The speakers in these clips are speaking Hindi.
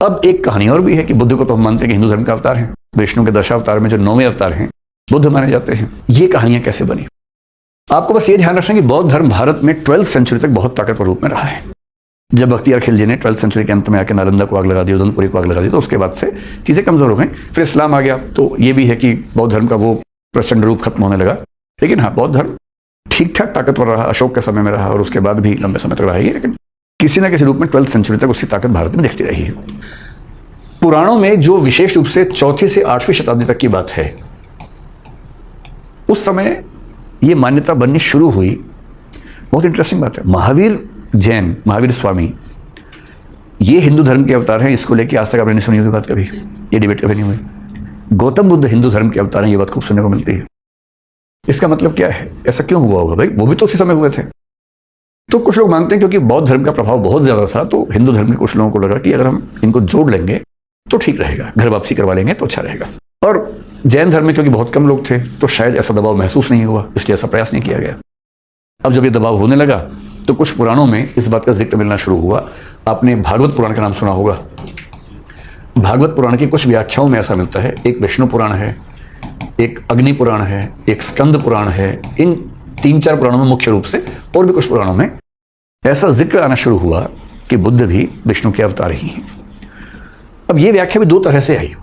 अब एक कहानी और भी है कि बुद्ध को तो हम मानते हैं कि हिंदू धर्म का अवतार है। विष्णु के दशावतार में जो 9वें अवतार हैं बुद्ध माने जाते हैं। ये कहानियां कैसे बनी? आपको बस ये ध्यान रखना कि बौद्ध धर्म भारत में 12th सेंचुरी तक बहुत ताकतवर रूप में रहा है। जब बख्तियार खिलजी ने 12th सेंचुरी के अंत में आके नालंदा को आग लगा दी, उदयपुरी को आग लगा दी, तो उसके बाद से चीज़ें कमज़ोर हो गई। फिर इस्लाम आ गया, तो ये भी है कि बौद्ध धर्म का वो प्रचंड रूप खत्म होने लगा। लेकिन हाँ, बौद्ध धर्म ठीक ठाक ताकतवर रहा, अशोक के समय में रहा और उसके बाद भी लंबे समय तक रहा ही। लेकिन किसी न किसी रूप में 12th सेंचुरी तक उसकी ताकत भारत में दिखती रही है। पुराणों में जो विशेष रूप से 4वीं से 8वीं शताब्दी तक की बात है, उस समय ये मान्यता बननी शुरू हुई। बहुत इंटरेस्टिंग बात है, महावीर जैन, महावीर स्वामी, ये हिंदू धर्म के अवतार हैं। इसको लेके आज तक आपने नहीं सुनी होगी बात कभी, ये डिबेट कभी नहीं हुई। गौतम बुद्ध हिंदू धर्म के अवतार हैं, ये बात खूब सुनने को मिलती है। इसका मतलब क्या है? ऐसा क्यों हुआ होगा भाई? वो भी तो उसी समय हुए थे। तो कुछ लोग मानते हैं क्योंकि बौद्ध धर्म का प्रभाव बहुत ज्यादा था, तो हिंदू धर्म के कुछ लोगों को लगा कि अगर हम इनको जोड़ लेंगे तो ठीक रहेगा, घर वापसी करवा लेंगे तो अच्छा रहेगा। और जैन धर्म में क्योंकि बहुत कम लोग थे, तो शायद ऐसा दबाव महसूस नहीं हुआ, इसलिए ऐसा प्रयास नहीं किया गया। अब जब ये दबाव होने लगा तो कुछ पुराणों में इस बात का जिक्र मिलना शुरू हुआ। आपने भागवत पुराण का नाम सुना होगा। भागवत पुराण की कुछ व्याख्याओं में ऐसा मिलता है, एक विष्णु पुराण है, एक अग्नि पुराण है, एक स्कंद पुराण है। इन 3-4 पुराणों में मुख्य रूप से, और भी कुछ पुराणों में ऐसा जिक्र आना शुरू हुआ कि बुद्ध भी विष्णु के अवतार ही हैं। अब ये व्याख्या भी 2 तरह से आई,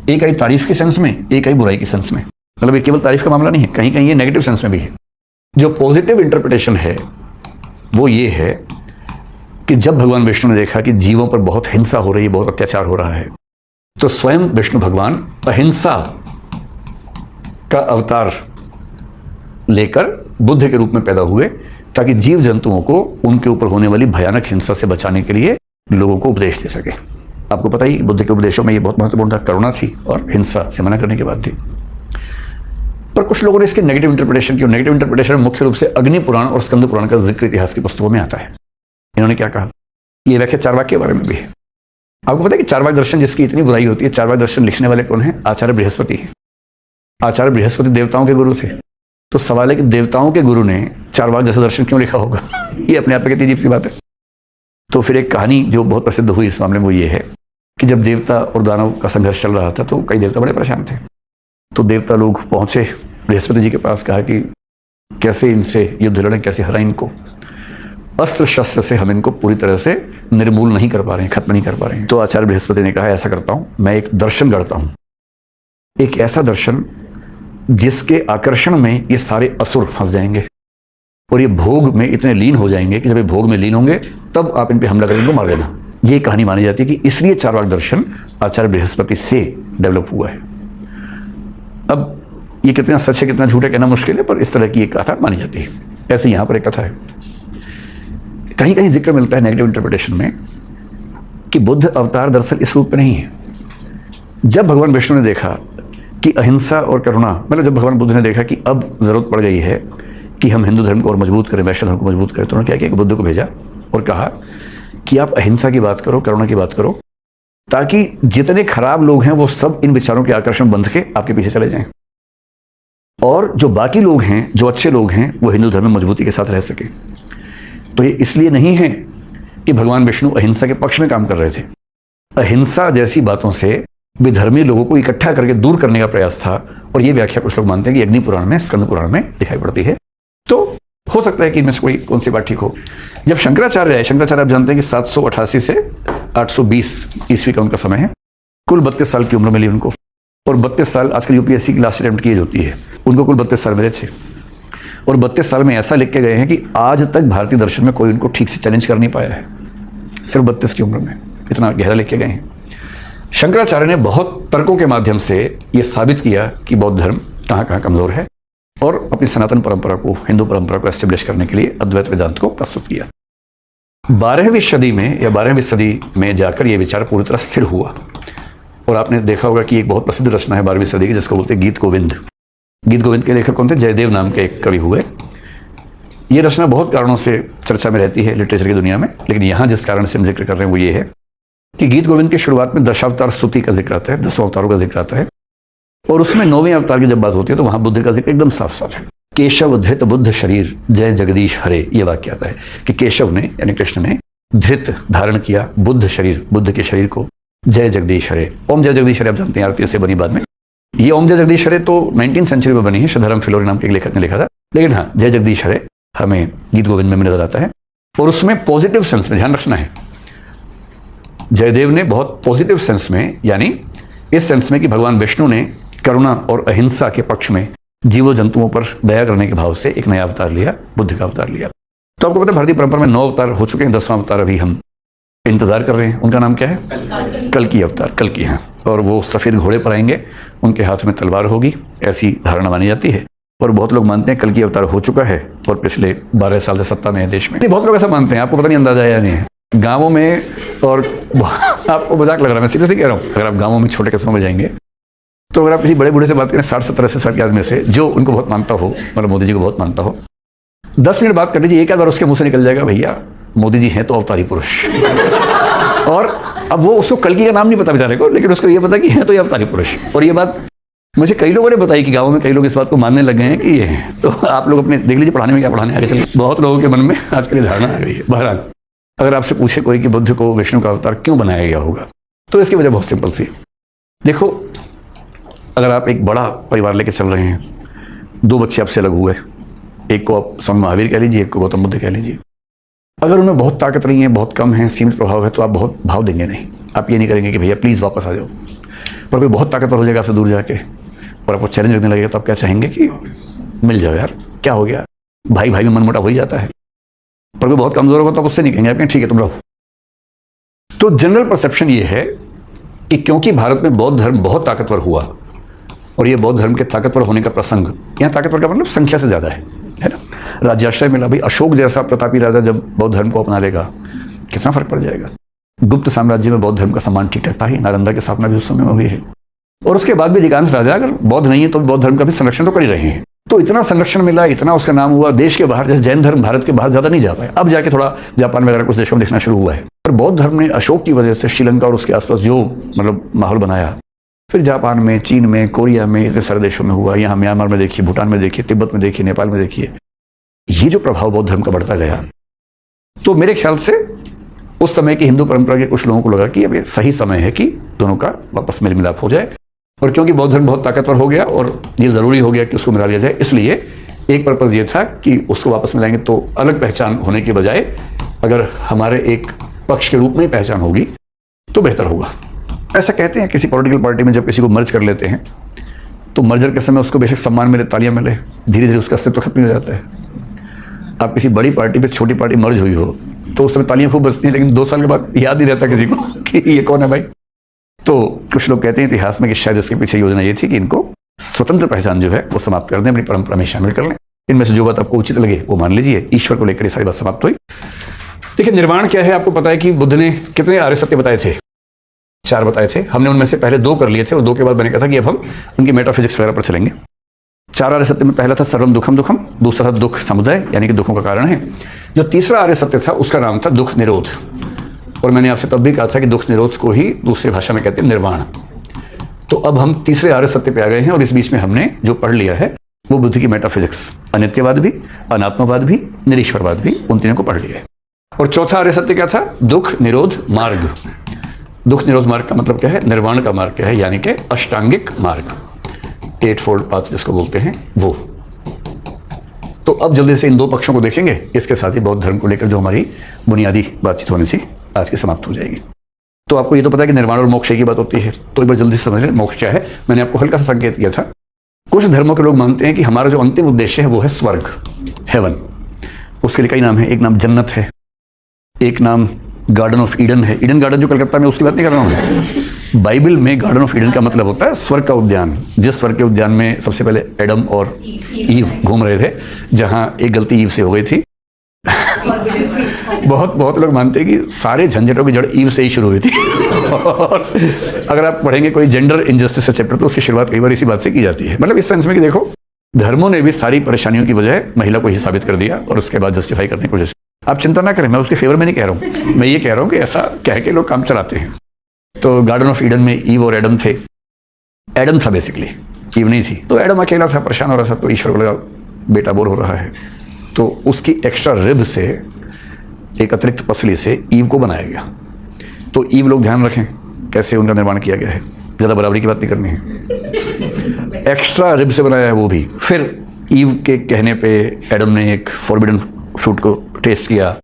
एक आई तारीफ के सेंस में, एक आई बुराई के सेंस में। मतलब ये केवल तारीफ का मामला नहीं है, कहीं कहीं ये नेगेटिव सेंस में भी है। जो पॉजिटिव इंटरप्रिटेशन है वो ये है कि जब भगवान विष्णु ने देखा कि जीवों पर बहुत हिंसा हो रही है, बहुत अत्याचार हो रहा है, तो स्वयं विष्णु भगवान अहिंसा का अवतार लेकर बुद्ध के रूप में पैदा हुए, ताकि जीव जंतुओं को उनके ऊपर होने वाली भयानक हिंसा से बचाने के लिए लोगों को उपदेश दे सके। आपको पता ही बुद्ध के उपदेशों में ये बहुत महत्वपूर्ण था, करुणा थी और हिंसा से मना करने की बात थी। पर कुछ लोगों ने इसके नेगेटिव इंटरप्रिटेशन की। नेगेटिव इंटरप्रिटेशन मुख्य रूप से अग्नि पुराण और स्कंद पुराण का जिक्र इतिहास की पुस्तकों में आता है। इन्होंने क्या कहा, ये व्याख्या चारवाक के बारे में भी है। आपको पता है कि चारवाक दर्शन जिसकी इतनी बुराई होती है, चारवाक दर्शन लिखने वाले कौन है? आचार्य बृहस्पति है। आचार्य बृहस्पति देवताओं के गुरु थे। तो सवाल है कि देवताओं के गुरु ने चारवाक जैसा दर्शन क्यों लिखा होगा? ये अपने आप में कितनी अजीब सी बात है। तो फिर एक कहानी जो बहुत प्रसिद्ध हुई इस मामले में वो ये है कि जब देवता और दानव का संघर्ष चल रहा था, तो कई देवता बड़े परेशान थे। तो देवता लोग पहुंचे बृहस्पति जी के पास, कहा कि कैसे इनसे युद्ध लड़ें, कैसे हराएं इनको, अस्त्र शस्त्र से हम इनको पूरी तरह से निर्मूल नहीं कर पा रहे हैं, खत्म नहीं कर पा रहे हैं। तो आचार्य बृहस्पति ने कहा, ऐसा करता हूं, मैं एक दर्शन गढ़ता हूं, एक ऐसा दर्शन जिसके आकर्षण में ये सारे असुर फंस जाएंगे और ये भोग में इतने लीन हो जाएंगे कि जब ये भोग में लीन होंगे तब आप इन पे हमला करेंगे, मार देना। ये कहानी मानी जाती है कि इसलिए चारवाक दर्शन आचार्य बृहस्पति से डेवलप हुआ है। अब ये कितना सच है कितना झूठ है कहना मुश्किल है, पर इस तरह की एक कथा मानी जाती है। ऐसे यहां पर एक कथा है। कहीं कहीं जिक्र मिलता है नेगेटिव इंटरप्रिटेशन में कि बुद्ध अवतार दरअसल इस रूप में नहीं है। जब भगवान विष्णु ने देखा कि अहिंसा और करुणा, मतलब जब भगवान बुद्ध ने देखा कि अब जरूरत पड़ गई है कि हम हिंदू धर्म को और मजबूत करें, वैश्य धर्म को मजबूत करें, तो उन्होंने क्या किया कि बुद्ध को भेजा और कहा कि आप अहिंसा की बात करो, करुणा की बात करो, ताकि जितने खराब लोग हैं वो सब इन विचारों के आकर्षण बंध के आपके पीछे चले जाएं, और जो बाकी लोग हैं, जो अच्छे लोग हैं, वो हिंदू धर्म में मजबूती के साथ रह सके। तो ये इसलिए नहीं है कि भगवान विष्णु अहिंसा के पक्ष में काम कर रहे थे। अहिंसा जैसी बातों से विधर्मी लोगों को इकट्ठा करके दूर करने का प्रयास था। और ये व्याख्या कुछ लोग मानते हैं कि अग्नि पुराण में, स्कंद पुराण में दिखाई पड़ती है। तो हो सकता है कि इनमें से कोई कौन सी बात ठीक हो। जब शंकराचार्य आए, शंकराचार्य आप जानते हैं कि 788 से 820 ईस्वी का उनका समय है। कुल 32 साल की उम्र मिली उनको, और 32 साल आजकल यूपीएससी की लास्ट अटेम्प्ट की होती है, उनको कुल 32 साल मिले थे। और 32 साल में ऐसा लिख के गए हैं कि आज तक भारतीय दर्शन में कोई उनको ठीक से चैलेंज कर नहीं पाया है, सिर्फ 32 की उम्र में। इतना गहरा लिख के गए हैं। शंकराचार्य ने बहुत तर्कों के माध्यम से ये साबित किया कि बौद्ध धर्म कहाँ कहाँ कमजोर है, और अपनी सनातन परंपरा को, हिंदू परंपरा को एस्टेब्लिश करने के लिए अद्वैत वेदांत को प्रस्तुत किया। 12वीं सदी में या 12वीं सदी में जाकर ये विचार पूरी तरह स्थिर हुआ। और आपने देखा होगा कि एक बहुत प्रसिद्ध रचना है 12वीं सदी की, जिसको बोलते हैं गीत गोविंद। गीत गोविंद के लेखक कौन थे? जयदेव नाम के एक कवि हुए। ये रचना बहुत कारणों से चर्चा में रहती है लिटरेचर की दुनिया में, लेकिन यहाँ जिस कारण से हम जिक्र कर रहे हैं वो ये है कि गीत गोविंद की शुरुआत में दशावतार स्तुति का जिक्र आता है, 10 अवतारों का जिक्र आता है, और उसमें 9वें अवतार की जब बात होती है तो वहां बुद्ध का जिक्र एकदम साफ साफ है। केशव धृत बुद्ध शरीर जय जगदीश हरे, ये वाक्य आता है कि केशव ने यानी कृष्ण ने धृत धारण किया बुद्ध शरीर, बुद्ध के शरीर को, जय जगदीश हरे। ओम जय जगदीश हरे आप जानते हैं, आरती से बनी बाद में। ये ओम जय जगदीश हरे तो 19वीं सेंचुरी में बनी है, श्रीधरम फिलोरी नाम के एक लेखक ने लिखा था। लेकिन हाँ, जय जगदीश हरे हमें गीत गोविंद में नजर आता है, और उसमें पॉजिटिव सेंस में ध्यान रखना है। जयदेव ने बहुत पॉजिटिव सेंस में, यानी इस सेंस में कि भगवान विष्णु ने करुणा और अहिंसा के पक्ष में जीवों जंतुओं पर दया करने के भाव से एक नया अवतार लिया, बुद्ध का अवतार लिया। तो आपको पता है भारतीय परंपरा में 9 अवतार हो चुके हैं, 10वां अवतार अभी हम इंतजार कर रहे हैं। उनका नाम क्या है? कल्कि अवतार, कल्कि हैं। और वो सफ़ेद घोड़े पर आएंगे, उनके हाथ में तलवार होगी, ऐसी धारणा मानी जाती है। और बहुत लोग मानते हैं कल्कि अवतार हो चुका है और पिछले 12 साल से सत्ता में है देश में। बहुत लोग ऐसा मानते हैं, आपको पता नहीं अंदाजा है या नहीं है। गाँवों में, और आपको मजाक लग रहा है, मैं सीधे कह रहा हूँ, अगर आप गाँवों में छोटे कस्बों में जाएंगे तो अगर आप किसी बड़े बूढ़े से बात करें 60-70-80 साल के आदमी से जो उनको बहुत मानता हो, मतलब मोदी जी को बहुत मानता हो, 10 मिनट बात कर लीजिए, एक आध बार उसके मुंह से निकल जाएगा भैया मोदी जी हैं तो अवतारी पुरुष। और अब वो उसको कल्कि का नाम नहीं पता बेचारे को, लेकिन उसको ये पता कि है तो ये अवतारी पुरुष। और ये बात मुझे कई लोगों ने बताई कि गाँव में कई लोग इस बात को मानने लग गए हैं कि ये है। तो आप लोग अपने देख लीजिए पढ़ाने में क्या पढ़ाने आगे चलिए, बहुत लोगों के मन में आजकल ये धारणा आ गई है। बहरहाल अगर आपसे पूछे कोई कि बुद्ध को विष्णु का अवतार क्यों बनाया गया होगा, तो इसकी वजह बहुत सिंपल सी। देखो, अगर आप एक बड़ा परिवार लेके चल रहे हैं, 2 बच्चे आपसे अलग हुए, एक को आप स्वामी महावीर कह लीजिए, एक को गौतम बुद्ध कह लीजिए। अगर उनमें बहुत ताकत नहीं है, बहुत कम है, सीमित प्रभाव है, तो आप बहुत भाव देंगे नहीं। आप ये नहीं करेंगे कि भैया प्लीज़ वापस आ जाओ। पर कोई बहुत ताकतवर हो जाएगा आपसे दूर जाके और आपको चैलेंज रखने लगेगा, तो आप क्या चाहेंगे कि मिल जाओ यार, क्या हो गया, भाई भाई में मनमुटाव हो ही जाता है। पर कोई बहुत कमज़ोर होगा तो आप उससे नहीं कहेंगे, आप ठीक है तुम रहो। तो जनरल परसेप्शन ये है कि क्योंकि भारत में बौद्ध धर्म बहुत ताकतवर हुआ, और ये बौद्ध धर्म के ताकतवर होने का प्रसंग, यहाँ ताकतवर का मतलब संख्या से ज़्यादा है ना। राज्याश्रय मिला, भाई अशोक जैसा प्रतापी राजा जब बौद्ध धर्म को अपना लेगा कितना फर्क पड़ जाएगा। गुप्त साम्राज्य में बौद्ध धर्म का सम्मान ठीक ठाक था ही, नालंदा की स्थापना भी उस समय में हुई है। और उसके बाद भी अधिकांश राजा अगर बौद्ध नहीं है तो बौद्ध धर्म का भी संरक्षण तो कर ही रहे हैं। तो इतना संरक्षण मिला, इतना उसका नाम हुआ, देश के बाहर, जैसे जैन धर्म भारत के बाहर ज़्यादा नहीं जा पाया, अब जाके थोड़ा जापान वगैरह कुछ देशों में दिखना शुरू हुआ है। पर बौद्ध धर्म ने अशोक की वजह से श्रीलंका और उसके आसपास जो मतलब माहौल बनाया, फिर जापान में, चीन में, कोरिया में, इतने सारे देशों में हुआ, यहाँ म्यांमार में देखिए, भूटान में देखिए, तिब्बत में देखिए, नेपाल में देखिए, ये जो प्रभाव बौद्ध धर्म का बढ़ता गया, तो मेरे ख्याल से उस समय की हिंदू परंपरा के कुछ लोगों को लगा कि अब ये सही समय है कि दोनों का वापस मेल मिलाप हो जाए। और क्योंकि बौद्ध धर्म बहुत ताकतवर हो गया और ये ज़रूरी हो गया कि उसको मिला लिया जाए, इसलिए एक पर्पज़ ये था कि उसको वापस मिलाएंगे तो अलग पहचान होने के बजाय अगर हमारे एक पक्ष के रूप में ही पहचान होगी तो बेहतर होगा। ऐसा कहते हैं किसी पॉलिटिकल पार्टी में जब किसी को मर्ज कर लेते हैं तो मर्जर के समय उसको बेशक सम्मान मिले, तालियां मिले, धीरे धीरे उसका अस्तित्व खत्म हो जाता है। आप किसी बड़ी पार्टी पे छोटी पार्टी मर्ज हुई हो तो उस समय तालियां खूब बजती हैं, लेकिन 2 साल के बाद याद नहीं रहता किसी को कि ये कौन है भाई। तो कुछ लोग कहते हैं इतिहास में कि शायद इसके पीछे योजना ये थी कि इनको स्वतंत्र पहचान जो है वो समाप्त कर दें, अपनी परंपरा में शामिल कर लें। इनमें से जो बात आपको उचित लगे वो मान लीजिए। ईश्वर को लेकर ये सारी बात समाप्त हुई। देखिए, निर्वाण क्या है आपको पता है कि बुद्ध ने कितने आर्य सत्य बताए थे? 4 बताए थे। हमने उनमें से पहले 2 कर लिए थे और 2 के बाद मैंने कहा था कि अब हम उनकी मेटाफिजिक्स वगैरह पर चलेंगे। 4 आर्य सत्य में पहला था सर्वम दुखम दुखम, दूसरा था दुख समुदय यानी कि दुखों का कारण है। जो तीसरा आर्य सत्य था उसका नाम था दुख निरोध। और मैंने आपसे तब भी कहा था कि दुख निरोध को ही दूसरी भाषा में कहते हैं निर्वाण। तो अब हम तीसरे आर्य सत्य पे आ गए हैं और इस बीच में हमने जो पढ़ लिया है वो बुद्ध की मेटाफिजिक्स, अनित्यवाद भी, अनात्मवाद भी, निरीश्वरवाद भी, उन तीनों को पढ़ लिया है। और चौथा आर्य सत्य क्या था? दुख निरोध मार्ग। दुख निरोध मार्ग का मतलब क्या है? निर्वाण का मार्ग क्या है, यानी कि अष्टांगिक मार्ग, 8 फोल्ड पाथ जिसको बोलते हैं वो। तो अब जल्दी से इन 2 पक्षों को देखेंगे। इसके साथ ही बौद्ध धर्म को लेकर जो हमारी बुनियादी बातचीत होनी थी आज की समाप्त हो जाएगी। तो आपको ये तो पता है कि निर्वाण और मोक्ष की बात होती है, तो एक बार जल्दी से समझ लें मोक्ष क्या है। मैंने आपको हल्का सा संकेत किया था। कुछ धर्मों के लोग मानते हैं कि हमारा जो अंतिम उद्देश्य है वो है स्वर्ग, हेवन। उसके लिए कई नाम है। एक नाम जन्नत है, एक नाम गार्डन ऑफ ईडन है। ईडन गार्डन जो कलकत्ता में, उसकी बात नहीं कर रहा हूँ। बाइबल में गार्डन ऑफ ईडन का मतलब होता है स्वर्ग का उद्यान। जिस स्वर्ग के उद्यान में सबसे पहले एडम और ईव घूम रहे थे, जहाँ एक गलती ईव से हो गई थी। बहुत लोग मानते हैं कि सारे झंझटों की जड़ ईव से ही शुरू हुई थी। और अगर आप पढ़ेंगे कोई जेंडर इनजस्टिस चैप्टर तो उसकी शुरुआत कई बार इसी बात से की जाती है। मतलब इस सेंस में कि देखो, धर्मों ने भी सारी परेशानियों की वजह महिला को ही साबित कर दिया और उसके बाद जस्टिफाई करने की कोशिश। आप चिंता ना करें, मैं उसके फेवर में नहीं कह रहा हूँ, मैं ये कह रहा हूँ कि ऐसा कह के लोग काम चलाते हैं। तो गार्डन ऑफ ईडन में ईव और एडम थे। एडम था बेसिकली, ईव नहीं थी। तो एडम अकेला था, परेशान हो रहा था, तो ईश्वर को लगा बेटा बोर हो रहा है, तो उसकी एक्स्ट्रा रिब से, एक अतिरिक्त पसली से ईव को बनाया गया। तो ईव लोग ध्यान रखें, कैसे उनका निर्माण किया गया है, ज़्यादा बराबरी की बात नहीं करनी है। एक्स्ट्रा रिब से बनाया है वो भी। फिर ईव के कहने पे एडम ने एक फॉरबिडन फ्रूट को टेस्ट किया,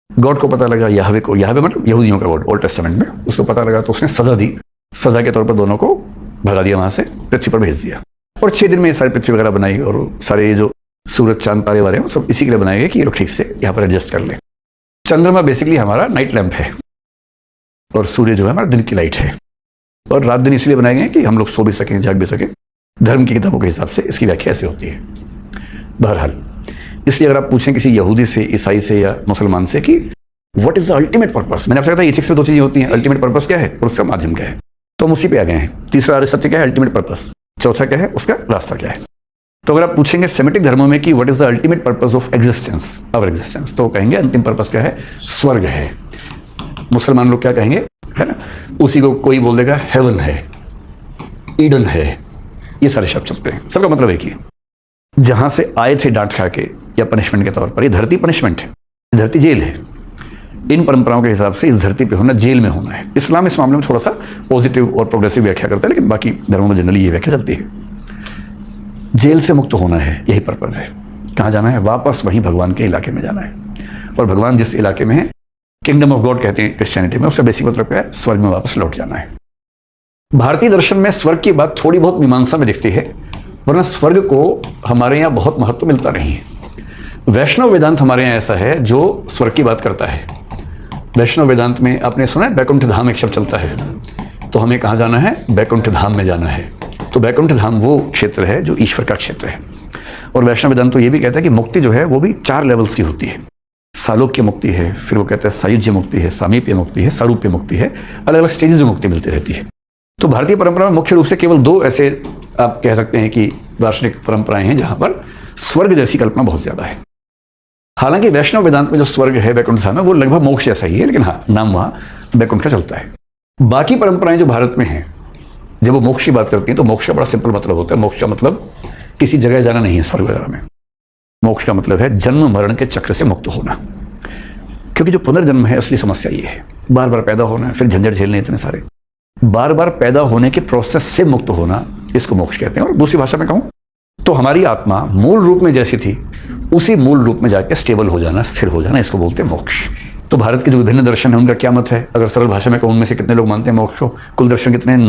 गॉड को पता लगा, याहवे को, याहवे मतलब यहूदियों का गॉड ओल्ड टेस्टामेंट में, उसको पता लगा तो उसने सज़ा दी, सज़ा के तौर पर दोनों को भगा दिया, वहाँ से पृथ्वी पर भेज दिया। और 6 दिन में ये सारी पृथ्वी वगैरह बनाई और सारे ये जो सूरज चांद तारे वाले हैं सब इसी के लिए बनाए गए कि ये लोग ठीक से यहाँ पर एडजस्ट कर लें। चंद्रमा बेसिकली हमारा नाइट लैंप है और सूर्य जो है हमारा दिन की लाइट है, और रात दिन इसलिए बनाए गए हैं कि हम लोग सो भी सकें, जाग भी सकें। धर्म की किताबों के हिसाब से इसकी व्याख्या ऐसे होती है। बहरहाल, इसलिए अगर आप पूछें किसी यहूदी से, ईसाई से या मुसलमान से कि what is the ultimate purpose, मैंने आपसे कहा था एथिक्स में 2 चीज़ें होती हैं, अल्टीमेट पर्पस क्या है और उसका माध्यम क्या है, तो हम उसी पे आ गए हैं। तीसरा आर्य सत्य क्या है, अल्टीमेट पर्पस। चौथा क्या है, उसका रास्ता क्या है। तो अगर आप पूछेंगे सेमेटिक धर्मों में कि what is the ultimate purpose of existence, our existence, तो वो कहेंगे अंतिम पर्पस क्या है, स्वर्ग है। मुसलमान लोग क्या कहेंगे, है ना, उसी को कोई बोल देगा हेवन है, ईडन है, ये सारे शब्द चलते हैं। सबका मतलब एक ही है, जहां से आए थे डांट खा के या पनिशमेंट के तौर पर। ये धरती पनिशमेंट है, धरती जेल है। इन परंपराओं के हिसाब से इस धरती पे होना जेल में होना है। इस्लाम इस मामले में थोड़ा सा पॉजिटिव और प्रोग्रेसिव व्याख्या करता है, लेकिन बाकी धर्मों में जनरली ये व्याख्या चलती है। जेल से मुक्त होना है, यही पर्पज है। कहाँ जाना है, वापस वहीं भगवान के इलाके में जाना है। और भगवान जिस इलाके में है, किंगडम ऑफ गॉड कहते हैं क्रिश्चियनिटी में, उसका बेसिक मतलब क्या है, स्वर्ग में वापस लौट जाना है। भारतीय दर्शन में स्वर्ग की बात थोड़ी बहुत मीमांसा में दिखती है, वरना स्वर्ग को हमारे यहाँ बहुत महत्व मिलता नहीं है। वैष्णव वेदांत हमारे यहाँ ऐसा है जो स्वर्ग की बात करता है। वैष्णव वेदांत में आपने सुना है बैकुंठ धाम एक शब्द चलता है, तो हमें कहाँ जाना है, बैकुंठ धाम में जाना है। तो बैकुंठ धाम वो क्षेत्र है जो ईश्वर का क्षेत्र है। और वैष्णव वेदांत तो ये भी कहता है कि मुक्ति जो है वो भी 4 लेवल्स की होती है। सालोक्य मुक्ति है, फिर वो कहता है सायुज्य मुक्ति है, सामीप्य मुक्ति है, सारूप्य मुक्ति है, अलग अलग स्टेजेस में मुक्ति मिलती रहती है। तो भारतीय परंपरा में मुख्य रूप से केवल 2 ऐसे आप कह सकते हैं कि दार्शनिक परंपराएं हैं जहां पर स्वर्ग जैसी कल्पना बहुत ज्यादा है। हालांकि वैष्णव वेदांत में जो स्वर्ग है बैकुंठ धाम है वो लगभग मोक्ष जैसा ही है, लेकिन हाँ नाम वहां बैकुंठ का चलता है। बाकी परंपराएं जो भारत में हैं, जब वो मोक्ष की बात करती हैं तो मोक्ष का बड़ा सिंपल मतलब होता है। मोक्ष का मतलब किसी जगह जाना नहीं है स्वर्ग वगैरह में। मोक्ष का मतलब है जन्म मरण के चक्र से मुक्त होना। क्योंकि जो पुनर्जन्म है असली समस्या ये है, बार बार पैदा होना है, फिर झंझट झेलने इतने सारे, बार बार पैदा होने के प्रोसेस से मुक्त होना, इसको मोक्ष कहते हैं। और दूसरी भाषा में कहूं तो हमारी आत्मा मूल रूप में जैसी थी उसी मूल रूप में जाके स्टेबल हो जाना, स्थिर हो जाना, इसको बोलते हैं मोक्ष। तो भारत के जो विभिन्न दर्शन है उनका क्या मत है, अगर सरल भाषा में कहूं उनमें से कितने लोग मानते हैं मोक्ष को, कुल दर्शन कितने हैं,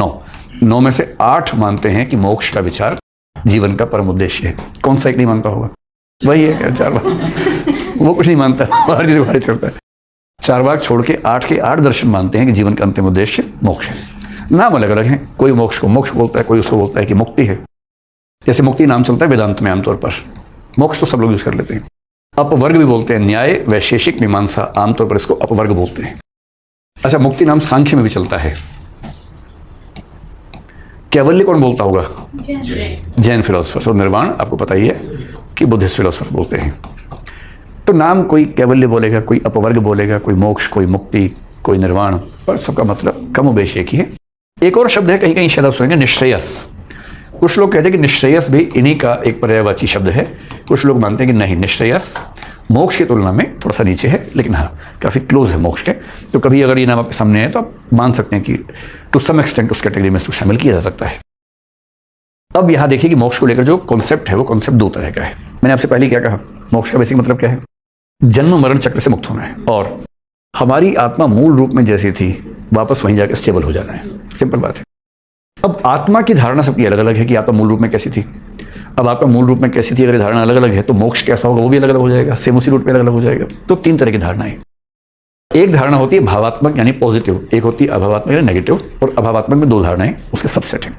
9 में से 8 मानते हैं कि मोक्ष का विचार जीवन का परम उद्देश्य है। कौन सा एक नहीं मानता होगा, वही है 4 भाग वो कुछ नहीं मानता, बाहर चीज़ बाहर छोड़ता है। 4 भाग छोड़ के 8 के 8 दर्शन मानते हैं कि जीवन का अंतिम उद्देश्य मोक्ष है। नाम अलग अलग हैं, कोई मोक्ष को मोक्ष बोलता है, कोई उसको बोलता है कि मुक्ति है। जैसे मुक्ति नाम चलता है वेदांत में आमतौर पर, मोक्ष तो सब लोग यूज कर लेते हैं। अपवर्ग भी बोलते हैं, न्याय वैशेषिक मीमांसा, आमतौर पर इसको अपवर्ग बोलते हैं। अच्छा, मुक्ति नाम सांख्य में भी चलता है। कैवल्य कौन बोलता होगा, जैन फिलोसफर। और निर्वाण आपको पता ही है कि बुद्धिस्ट फिलोसफर बोलते हैं। तो नाम कोई कैवल्य बोलेगा, कोई अपवर्ग बोलेगा, कोई मोक्ष, कोई मुक्ति, कोई निर्वाण, पर सबका मतलब कम उबेश एक ही है। एक और शब्द है, कहीं कहीं शायद आप सुनेंगे, निश्रेयस। कुछ लोग कहते हैं कि निश्रेयस भी इन्हीं का एक पर्यायवाची शब्द है। कुछ लोग मानते हैं कि नहीं, निश्रेयस मोक्ष की तुलना में थोड़ा सा नीचे है, लेकिन हाँ काफ़ी क्लोज है मोक्ष के। तो कभी अगर ये नाम आपके सामने है तो आप मान सकते हैं कि टू सम एक्सटेंट उस कैटेगरी में इसको शामिल किया जा सकता है। अब यहाँ देखिए कि मोक्ष को लेकर जो कॉन्सेप्ट है वो कॉन्सेप्ट 2 तरह का है। मैंने आपसे पहले क्या कहा, मोक्ष का बेसिक मतलब क्या है, जन्म मरण चक्र से मुक्त होना है और हमारी आत्मा मूल रूप में जैसी थी वापस वहीं जाकर स्टेबल हो जाना है। सिंपल बात है। अब आत्मा की धारणा सबकी अलग अलग है कि आत्मा मूल रूप में कैसी थी। अब आत्मा मूल रूप में कैसी थी अगर धारणा अलग अलग है तो मोक्ष कैसा होगा वो भी अलग अलग हो जाएगा, सेम उसी रूट पे अलग अलग हो जाएगा। तो 3 तरह की धारणाएं। एक धारणा होती है भावात्मक यानी पॉजिटिव, एक होती है अभावात्मक यानी नेगेटिव। और अभावात्मक में 2 धारणाएं उसके सबसेट हैं।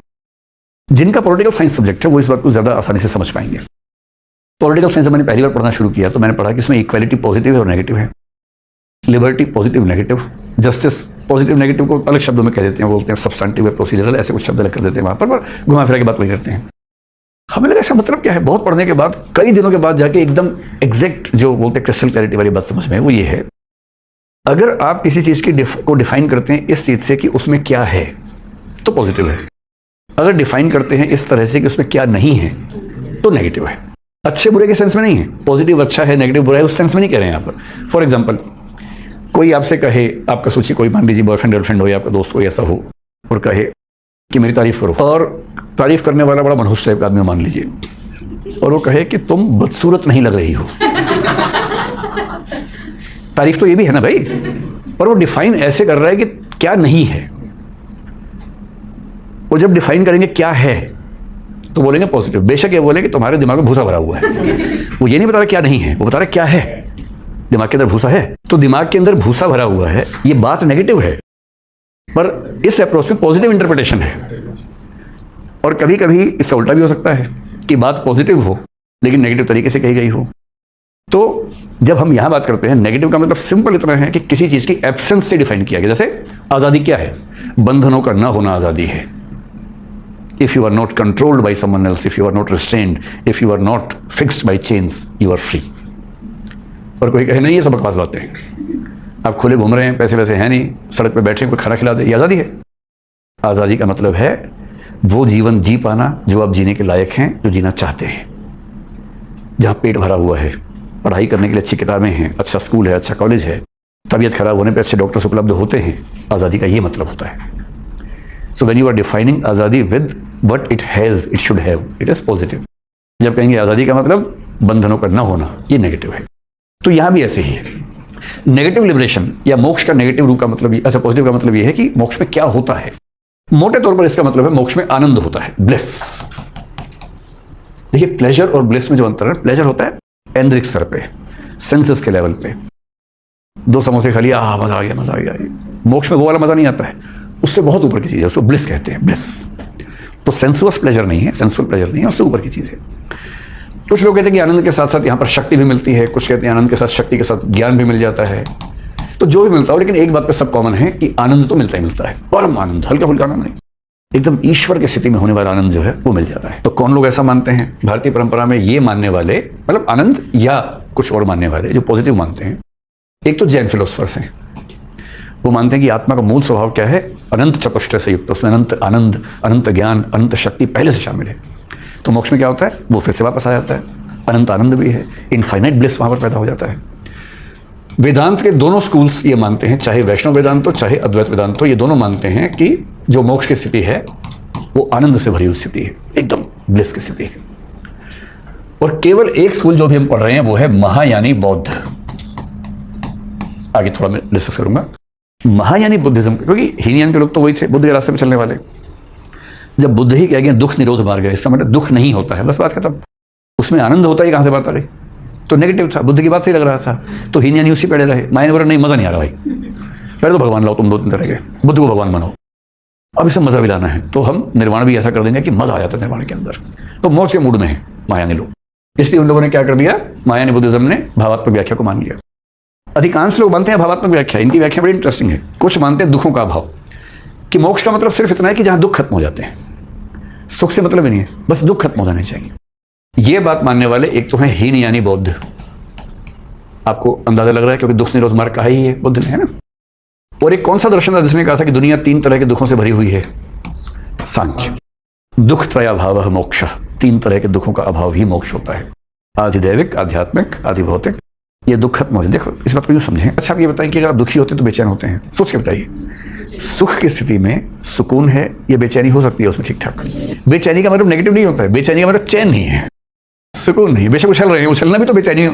जिनका पॉलिटिकल साइंस सब्जेक्ट है वो इस बात को ज्यादा आसानी से समझ पाएंगे। पॉलिटिकल साइंस मैंने पहली बार पढ़ना शुरू किया तो मैंने पढ़ा कि इसमें इक्वालिटी पॉजिटिव है और नेगेटिव है, liberty positive negative, justice positive negative को अलग शब्दों में कह देते हैं, बोलते हैं सब्सटेंटिव प्रोसीजरल, ऐसे कुछ शब्द अलग कर देते हैं वहां पर घुमा फिरा के बात वही करते हैं। हमें लगा इसका मतलब क्या है, बहुत पढ़ने के बाद कई दिनों के बाद जाके एकदम एग्जैक्ट जो बोलते हैं क्रिस्टल क्लैरिटी वाली बात समझ में, वो ये है, अगर आप किसी चीज की को डिफाइन करते हैं इस चीज से कि उसमें क्या है तो पॉजिटिव है, अगर डिफाइन करते हैं इस तरह से कि उसमें क्या नहीं है तो नेगेटिव है। अच्छे बुरे के सेंस में नहीं है, पॉजिटिव अच्छा है नेगेटिव बुरा है उस सेंस में नहीं कह रहे हैं यहाँ पर। फॉर एग्जाम्पल, कोई आपसे कहे, आपका सोचिए कोई मान लीजिए बॉयफ्रेंड गर्लफ्रेंड हो या आपका दोस्त हो ऐसा हो, और कहे कि मेरी तारीफ करो, और तारीफ करने वाला बड़ा मनहूस टाइप का आदमी मान लीजिए, और वो कहे कि तुम बदसूरत नहीं लग रही हो। तारीफ तो ये भी है ना भाई, पर वो डिफाइन ऐसे कर रहा है कि क्या नहीं है। वो जब डिफाइन करेंगे क्या है तो बोलेंगे पॉजिटिव। बेशक ये बोले कि तुम्हारे दिमाग में भूसा भरा हुआ है, वो ये नहीं बता रहा क्या नहीं है, वो बता रहा क्या है। दिमाग के अंदर भूसा है, तो दिमाग के अंदर भूसा भरा हुआ है, ये बात नेगेटिव है, पर इस अप्रोच में पॉजिटिव इंटरप्रिटेशन है। और कभी कभी इससे उल्टा भी हो सकता है कि बात पॉजिटिव हो लेकिन नेगेटिव तरीके से कही गई हो। तो जब हम यहां बात करते हैं, नेगेटिव का मतलब सिंपल इतना है कि किसी चीज की एब्सेंस से डिफाइन किया गया। जैसे आजादी क्या है? बंधनों का ना होना आजादी है। If you are not controlled by someone else, if you are not restrained, if you are not fixed by chains, you are free. और कोई कहे नहीं ये सब बकवास बातें हैं, आप खुले घूम रहे हैं, पैसे वैसे हैं नहीं, सड़क पे बैठे कोई खाना खिला दे, ये आज़ादी है? आज़ादी का मतलब है वो जीवन जी पाना जो आप जीने के लायक हैं, जो जीना चाहते हैं, जहाँ पेट भरा हुआ है, पढ़ाई करने के लिए अच्छी किताबें हैं, अच्छा स्कूल है, अच्छा कॉलेज है, तबीयत खराब होने पर अच्छे डॉक्टर्स उपलब्ध होते हैं। आज़ादी का ये मतलब होता है। So when you are defining आज़ादी with what it has, it should have, it is positive. जब कहेंगे आज़ादी का मतलब बंधनों का न होना, ये नेगेटिव है। तो यहाँ भी ऐसे ही है। नेगेटिव लिबरेशन या मोक्ष का नेगेटिव रूप का मतलब, ऐसा पॉजिटिव का मतलब ये है कि मोक्ष में क्या होता है। मोटे तौर पर इसका मतलब है मोक्ष में आनंद होता है, ब्लिस। देखिए प्लेजर और ब्लिस में जो अंतर है, प्लेजर होता है ऐन्द्रिक स्तर पे, सेंसेस के लेवल पे, 2 समोसे खा लिया, मजा आ गया, मजा आ गया। मोक्ष में वो वाला मजा नहीं आता है, उससे बहुत ऊपर की चीज है, उसको ब्लिस कहते हैं, ब्लिस। तो सेंसुअस प्लेजर नहीं है, सेंसुअल प्लेजर नहीं है, उससे ऊपर की चीज है। कुछ लोग कहते हैं कि आनंद के साथ साथ यहाँ पर शक्ति भी मिलती है, कुछ कहते हैं आनंद के साथ शक्ति के साथ ज्ञान भी मिल जाता है। तो जो भी मिलता हो, लेकिन एक बात पे सब कॉमन है कि आनंद तो मिलता ही मिलता है, परम आनंद, हल्का फुल्का आनंद नहीं, एकदम ईश्वर की स्थिति में होने वाला आनंद जो है वो मिल जाता है। तो कौन लोग ऐसा मानते हैं? भारतीय परंपरा में ये मानने वाले, मतलब आनंद या कुछ और मानने वाले जो पॉजिटिव मानते हैं, एक तो जैन फिलोसफर्स हैं, वो मानते हैं कि आत्मा का मूल स्वभाव क्या है? अनंत चतुष्टय से युक्त, उसमें अनंत आनंद, अनंत ज्ञान, अनंत शक्ति पहले से शामिल है। तो मोक्ष में क्या होता है? वो फिर से वापस आ जाता है, अनंत आनंद भी है, इनफाइनाइट ब्लिस वहां पर पैदा हो जाता है। वेदांत के दोनों स्कूल्स ये मानते हैं, चाहे वैष्णव वेदांत हो चाहे अद्वैत वेदांत हो, ये दोनों मानते हैं कि जो मोक्ष की स्थिति है वो आनंद से भरी हुई स्थिति है, एकदम ब्लिस की स्थिति है। और केवल एक स्कूल जो भी हम पढ़ रहे हैं वो है महायानी बौद्ध। आगे थोड़ा मैं डिस्कस करूंगा महायानी बुद्धिज्म, क्योंकि हीनयान के लोग तो वही थे, बुद्ध के रास्ते पे चलने वाले। जब बुद्ध ही कह गए दुख निरोध मार्ग है, इसका मतलब दुख नहीं होता है, बस बात खत्म। उसमें आनंद होता है, कहां से बात आ गई? तो नेगेटिव था, बुद्ध की बात सही लग रहा था, तो हीनयानी उसी पड़े रहे। माया ने बोला नहीं, मजा नहीं आ रहा भाई, पहले तो भगवान लाओ, तुम 2-3 तरह के, बुद्ध को भगवान मानो, अब इसे मजा भी लाना है, तो हम निर्वाण भी ऐसा कर देंगे कि मजा आ जाता है निर्वाण के अंदर। तो मोक्ष के मूड में है मायानी लोग, इसलिए उन लोगों ने क्या कर दिया, मायानी बुद्धिज्म ने भावात्मक व्याख्या को मान लिया। अधिकांश लोग मानते हैं भावात्मक व्याख्या, इनकी व्याख्या बड़ी इंटरेस्टिंग है। कुछ मानते हैं दुखों का अभाव, कि मोक्ष का मतलब सिर्फ इतना है कि जहां दुख खत्म हो जाते हैं, सुख से मतलब ही नहीं है, बस दुख खत्म हो जाने चाहिए। ये बात मानने वाले एक तो हैं हीनयानी बौद्ध, आपको अंदाजा लग रहा है क्योंकि दुख निरोध मार्ग कहा ही है बुद्ध ने, है ना। और एक कौन सा दर्शन था जिसने कहा था कि दुनिया 3 तरह के दुखों से भरी हुई है? सांख्य। दुख त्रयाभावः मोक्षः, 3 तरह के दुखों का अभाव ही मोक्ष होता है, आधिदैविक, आध्यात्मिक, आधिभौतिक। ये दुख खत्म हो जाए। देखो इस बात को यूं समझें। अच्छा आप ये बताएं कि अगर आप दुखी होते हैं तो बेचैन होते हैं, सोच के बताइए। सुख की स्थिति में सुकून है, ये बेचैनी हो सकती है उसमें ठीक ठाक। बेचैनी का मतलब नेगेटिव नहीं होता है, बेचैनी का मतलब चैन नहीं है, सुकून नहीं। बेशक उछल रहे हैं, उछलना भी तो बेचैनी।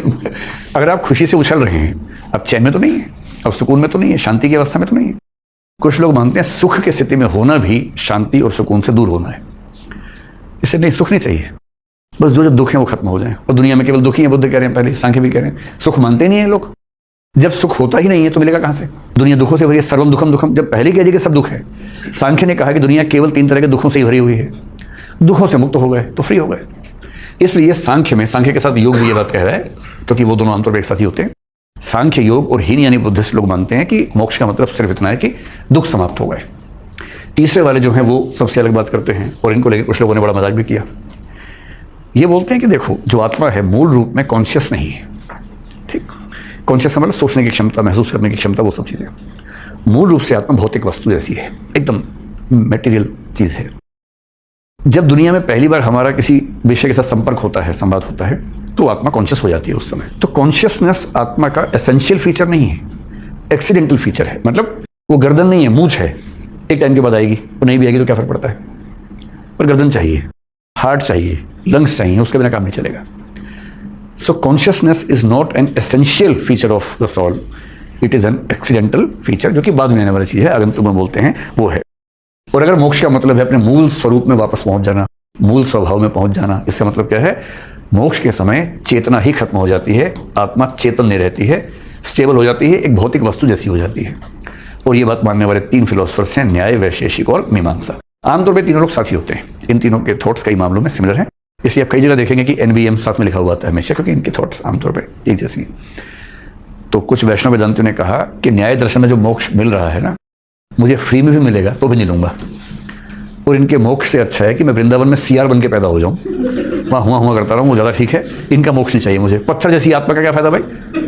अगर आप खुशी से उछल रहे हैं, अब चैन में तो नहीं है, अब सुकून में तो नहीं है, शांति की अवस्था में तो नहीं है। कुछ लोग मानते हैं सुख की स्थिति में होना भी शांति और सुकून से दूर होना है। इससे नहीं, सुख नहीं चाहिए, बस जो जो दुख है वो खत्म हो जाए। और दुनिया में केवल दुखी है, बुद्ध कह रहे हैं, पहले सांख्य भी कह रहे हैं। सुख मानते नहीं है लोग। जब सुख होता ही नहीं है तो मिलेगा कहां से? दुनिया दुखों से भरी है, सर्वम दुखम दुखम। जब पहले कह दिया कि सब दुख है, सांख्य ने कहा कि दुनिया केवल 3 तरह के दुखों से ही भरी हुई है, दुखों से मुक्त हो गए तो फ्री हो गए। इसलिए सांख्य में, सांख्य के साथ योग भी ये बात कह रहा है, क्योंकि वो दोनों आमतौर पर एक साथ ही होते हैं। सांख्य योग और हीनयानी बुद्धिस्ट लोग मानते हैं कि मोक्ष का मतलब सिर्फ इतना है कि दुख समाप्त हो गए। तीसरे वाले जो हैं वो सबसे अलग बात करते हैं, और इनको लेकर कुछ लोगों ने बड़ा मजाक भी किया। ये बोलते हैं कि देखो जो आत्मा है मूल रूप में कॉन्शियस नहीं है, ठीक। कॉन्शियस का मतलब सोचने की क्षमता, महसूस करने की क्षमता, वो सब चीज़ें। मूल रूप से आत्मा भौतिक वस्तु जैसी है, एकदम मटेरियल चीज़ है। जब दुनिया में पहली बार हमारा किसी विषय के साथ संपर्क होता है, संवाद होता है, तो आत्मा कॉन्शियस हो जाती है उस समय। तो कॉन्शियसनेस आत्मा का एसेंशियल फीचर नहीं है। एक्सीडेंटल फीचर है, मतलब वो गर्दन नहीं है, मूंछ है, एक टाइम के बाद आएगी, वो नहीं भी आएगी तो क्या फर्क पड़ता है, पर गर्दन चाहिए, हार्ट चाहिए, लंग्स चाहिए, उसके बिना काम नहीं चलेगा। So consciousness is not an essential feature of the soul, it is an accidental feature, जो कि बाद में आने वाली चीज है, आगंतुक में बोलते हैं वो है। और अगर मोक्ष का मतलब है अपने मूल स्वरूप में वापस पहुंच जाना, मूल स्वभाव में पहुंच जाना, इसका मतलब क्या है, मोक्ष के समय चेतना ही खत्म हो जाती है, आत्मा चेतन नहीं रहती है, स्टेबल हो जाती है, एक भौतिक वस्तु जैसी हो जाती है। और ये बात मानने वाले 3 फिलोसफर्स हैं, न्याय, वैशेषिक और मीमांसा। आमतौर पर तीनों लोग साथी होते हैं, इन तीनों के थॉट्स कई मामलों में सिमिलर हैं, इसलिए आप कई जगह देखेंगे कि NVM साथ में लिखा हुआ था हमेशा, क्योंकि इनके थॉट्स आमतौर पर एक जैसी हैं। तो कुछ वैष्णव वेदांतियों ने कहा कि न्याय दर्शन में जो मोक्ष मिल रहा है ना, मुझे फ्री में भी मिलेगा तो भी नहीं लूंगा, और इनके मोक्ष से अच्छा है कि मैं वृंदावन में CR बन के पैदा हो जाऊं, वहाँ हुआ करता रहूँ, वो ज़्यादा ठीक है। इनका मोक्ष नहीं चाहिए मुझे, पत्थर जैसी आत्मा का क्या फायदा भाई,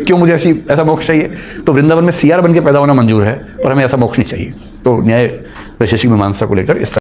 क्यों मुझे ऐसा मोक्ष चाहिए। तो वृंदावन में CR बन के पैदा होना मंजूर है, पर हमें ऐसा मोक्ष नहीं चाहिए। तो न्याय वैशेषिक मीमांसा को लेकर इस